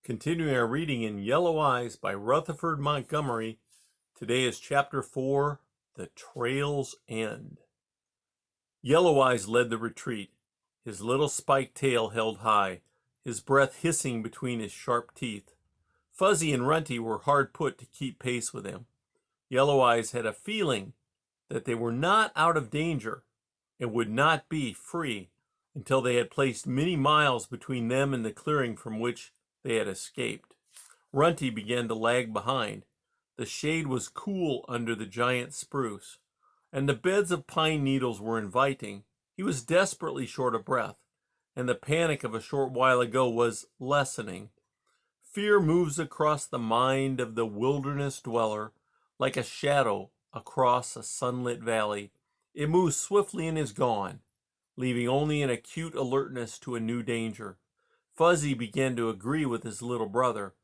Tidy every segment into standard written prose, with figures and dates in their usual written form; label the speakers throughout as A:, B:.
A: Continuing our reading in Yellow Eyes by Rutherford Montgomery, today is Chapter 4, The Trail's End. Yellow Eyes led the retreat, his little spiked tail held high, his breath hissing between his sharp teeth. Fuzzy and Runty were hard put to keep pace with him. Yellow Eyes had a feeling that they were not out of danger and would not be free until they had placed many miles between them and the clearing from which they had escaped. Runty began to lag behind. The shade was cool under the giant spruce, and the beds of pine needles were inviting. He was desperately short of breath, and the panic of a short while ago was lessening. Fear moves across the mind of the wilderness dweller like a shadow across a sunlit valley. It moves swiftly and is gone, leaving only an acute alertness to a new danger. Fuzzy began to agree with his little brother.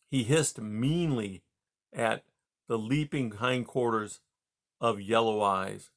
A: He hissed meanly at the leaping hindquarters of Yellow Eyes,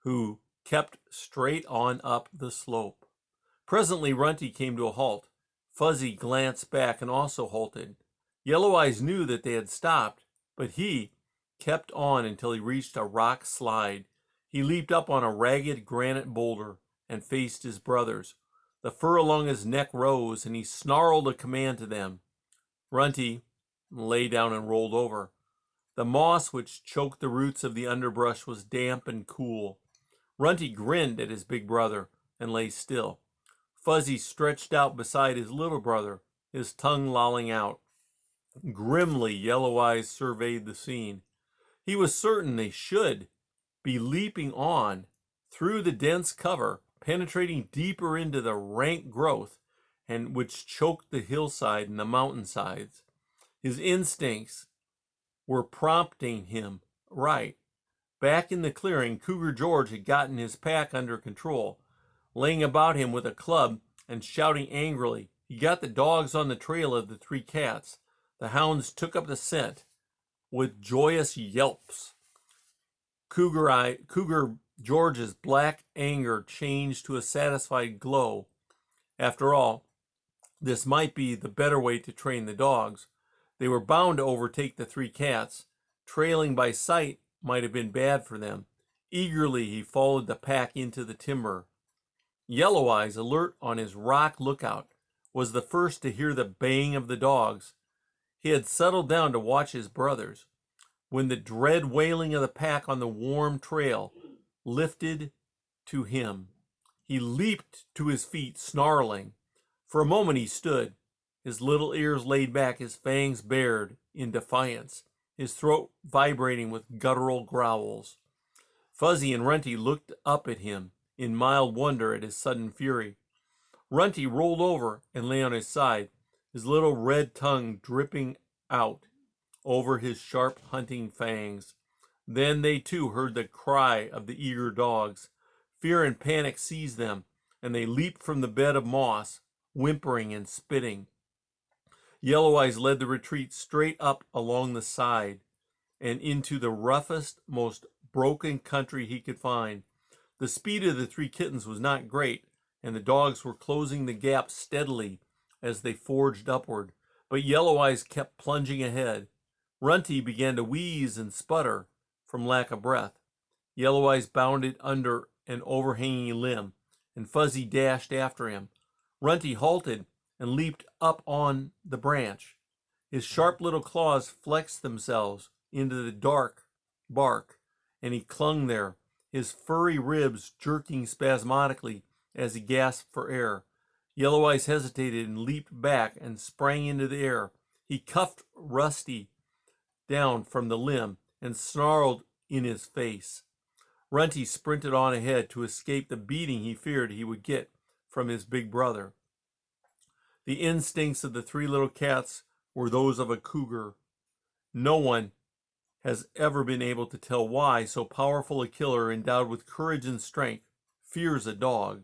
A: who kept straight on up the slope. Presently, Runty came to a halt. Fuzzy glanced back and also halted. Yellow Eyes knew that they had stopped, but he kept on until he reached a rock slide. He leaped up on a ragged granite boulder and faced his brothers. The fur along his neck rose, and he snarled a command to them. Runty lay down and rolled over. The moss which choked the roots of the underbrush was damp and cool. Runty grinned at his big brother and lay still. Fuzzy stretched out beside his little brother, his tongue lolling out. Grimly, Yellow Eyes surveyed the scene. He was certain they should be leaping on through the dense cover, penetrating deeper into the rank growth and which choked the hillside and the mountainsides. His instincts were prompting him right. Back in the clearing, Cougar George had gotten his pack under control. Laying about him with a club and shouting angrily, he got the dogs on the trail of the three cats. The hounds took up the scent with joyous yelps. Cougar George's black anger changed to a satisfied glow. After all, this might be the better way to train the dogs. They were bound to overtake the three cats. Trailing by sight might have been bad for them. Eagerly, he followed the pack into the timber. Yellow Eyes, alert on his rock lookout, was the first to hear the baying of the dogs. He had settled down to watch his brothers. When the dread wailing of the pack on the warm trail lifted to him, he leaped to his feet, snarling. For a moment he stood, his little ears laid back, his fangs bared in defiance, his throat vibrating with guttural growls. Fuzzy and Runty looked up at him in mild wonder at his sudden fury. Runty rolled over and lay on his side, his little red tongue dripping out over his sharp hunting fangs. Then they too heard the cry of the eager dogs. Fear and panic seized them, and they leaped from the bed of moss, whimpering and spitting. Yellow Eyes led the retreat straight up along the side and into the roughest, most broken country he could find. The speed of the three kittens was not great, and the dogs were closing the gap steadily as they forged upward, but Yellow Eyes kept plunging ahead. Runty began to wheeze and sputter from lack of breath. Yellow Eyes bounded under an overhanging limb, and Fuzzy dashed after him. Runty halted and leaped up on the branch. His sharp little claws flexed themselves into the dark bark, and he clung there, his furry ribs jerking spasmodically as he gasped for air. Yellow Eyes hesitated and leaped back and sprang into the air. He cuffed Rusty down from the limb and snarled in his face. Runty sprinted on ahead to escape the beating he feared he would get from his big brother. The instincts of the three little cats were those of a cougar. No one has ever been able to tell why so powerful a killer endowed with courage and strength fears a dog.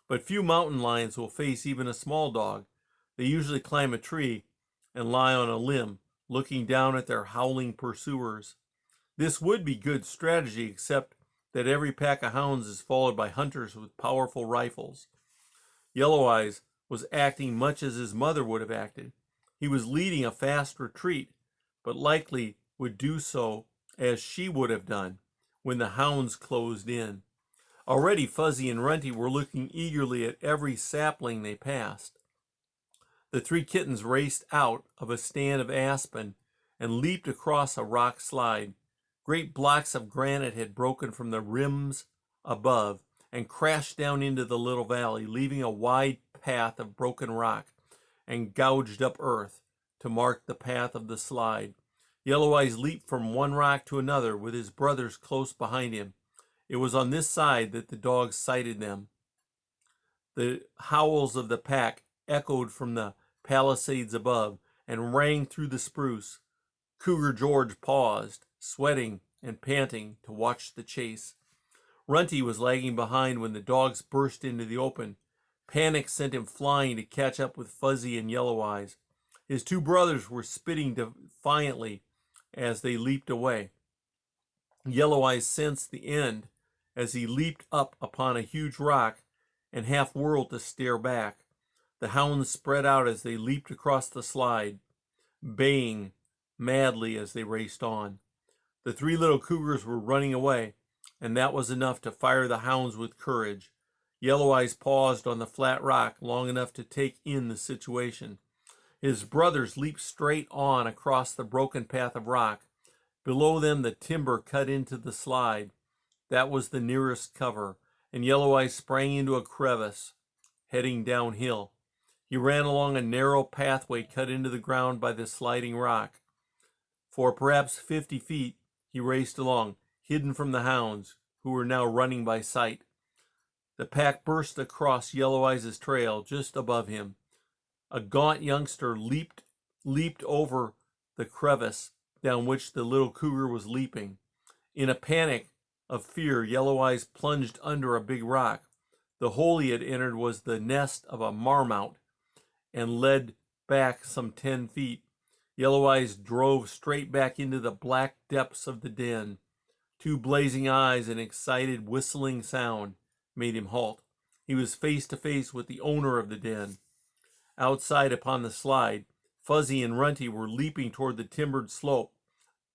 A: But few mountain lions will face even a small dog. They usually climb a tree and lie on a limb, looking down at their howling pursuers. This would be good strategy, except that every pack of hounds is followed by hunters with powerful rifles. Yellow Eyes was acting much as his mother would have acted. He was leading a fast retreat, but likely would do so as she would have done when the hounds closed in. Already Fuzzy and Runty were looking eagerly at every sapling they passed. The three kittens raced out of a stand of aspen and leaped across a rock slide. Great blocks of granite had broken from the rims above and crashed down into the little valley, leaving a wide path of broken rock and gouged up earth to mark the path of the slide. Yellow Eyes leaped from one rock to another with his brothers close behind him. It was on this side that the dogs sighted them. The howls of the pack echoed from the palisades above and rang through the spruce. Cougar George paused, sweating and panting, to watch the chase. Runty was lagging behind when the dogs burst into the open. Panic sent him flying to catch up with Fuzzy and Yellow Eyes. His two brothers were spitting defiantly as they leaped away. Yellow Eyes sensed the end as he leaped up upon a huge rock and half whirled to stare back. The hounds spread out as they leaped across the slide, baying madly as they raced on. The three little cougars were running away, and that was enough to fire the hounds with courage. Yellow Eyes paused on the flat rock long enough to take in the situation. His brothers leaped straight on across the broken path of rock. Below them the timber cut into the slide. That was the nearest cover, and Yellow Eyes sprang into a crevice, heading downhill. He ran along a narrow pathway cut into the ground by the sliding rock. For perhaps 50 feet, he raced along, hidden from the hounds, who were now running by sight. The pack burst across Yellow Eyes' trail just above him. A gaunt youngster leaped over the crevice down which the little cougar was leaping. In a panic of fear, Yellow Eyes plunged under a big rock. The hole he had entered was the nest of a marmot and led back some 10 feet. Yellow Eyes drove straight back into the black depths of the den. Two blazing eyes and excited whistling sound made him halt. He was face to face with the owner of the den. Outside upon the slide, Fuzzy and Runty were leaping toward the timbered slope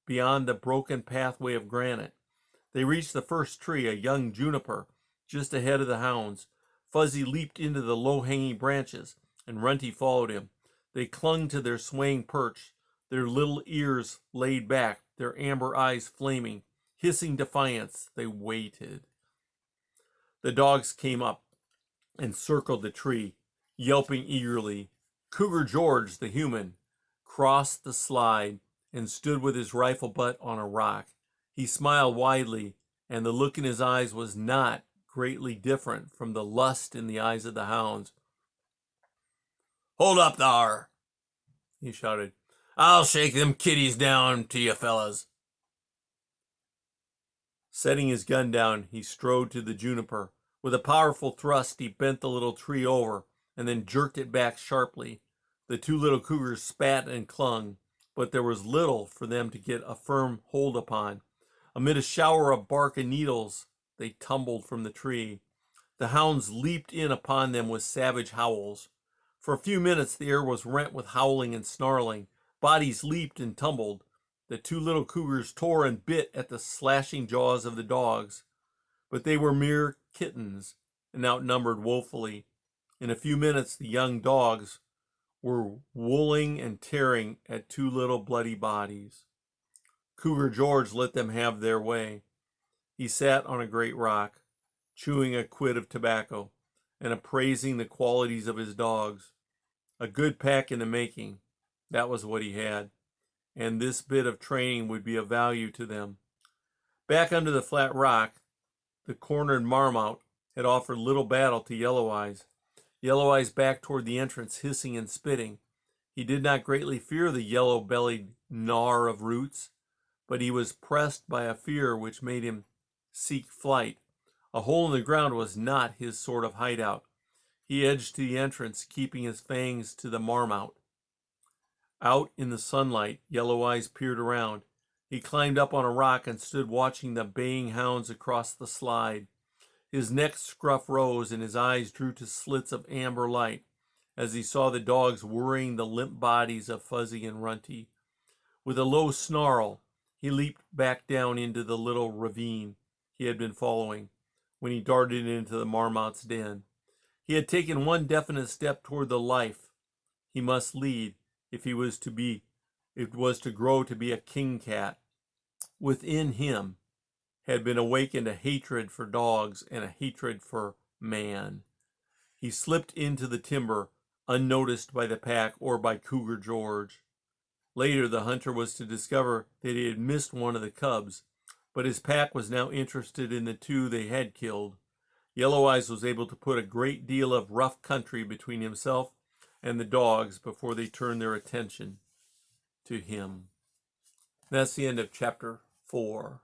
A: beyond the broken pathway of granite. They reached the first tree, a young juniper, just ahead of the hounds. Fuzzy leaped into the low-hanging branches, and Runty followed him. They clung to their swaying perch, their little ears laid back, their amber eyes flaming. Hissing defiance, they waited. The dogs came up and circled the tree, yelping eagerly. Cougar George, the human, crossed the slide and stood with his rifle butt on a rock. He smiled widely, and the look in his eyes was not greatly different from the lust in the eyes of the hounds. "Hold up thar," he shouted. "I'll shake them kitties down to you fellas." Setting his gun down, he strode to the juniper. With a powerful thrust, he bent the little tree over and then jerked it back sharply. The two little cougars spat and clung, but there was little for them to get a firm hold upon. Amid a shower of bark and needles, they tumbled from the tree. The hounds leaped in upon them with savage howls. For a few minutes the air was rent with howling and snarling. Bodies leaped and tumbled. The two little cougars tore and bit at the slashing jaws of the dogs, but they were mere kittens and outnumbered woefully. In a few minutes the young dogs were wooling and tearing at two little bloody bodies. Cougar George let them have their way. He sat on a great rock, chewing a quid of tobacco and appraising the qualities of his dogs. A good pack in the making, that was what he had, and this bit of training would be of value to them. Back under the flat rock, the cornered marmot had offered little battle to Yellow Eyes. Yellow Eyes backed toward the entrance, hissing and spitting. He did not greatly fear the yellow-bellied gnawer of roots, but he was pressed by a fear which made him seek flight. A hole in the ground was not his sort of hideout. He edged to the entrance, keeping his fangs to the marmot. Out in the sunlight, Yellow Eyes peered around. He climbed up on a rock and stood watching the baying hounds across the slide. His neck scruff rose and his eyes drew to slits of amber light. as he saw the dogs worrying the limp bodies of Fuzzy and Runty. With a low snarl, he leaped back down into the little ravine he had been following when he darted into the marmot's den. He had taken one definite step toward the life he must lead if he was to be it was to grow to be a king cat. Within him had been awakened a hatred for dogs and a hatred for man. He slipped into the timber, unnoticed by the pack or by Cougar George. Later, the hunter was to discover that he had missed one of the cubs, but his pack was now interested in the two they had killed. Yellow Eyes was able to put a great deal of rough country between himself and the dogs before they turned their attention to him. That's the end of chapter 4.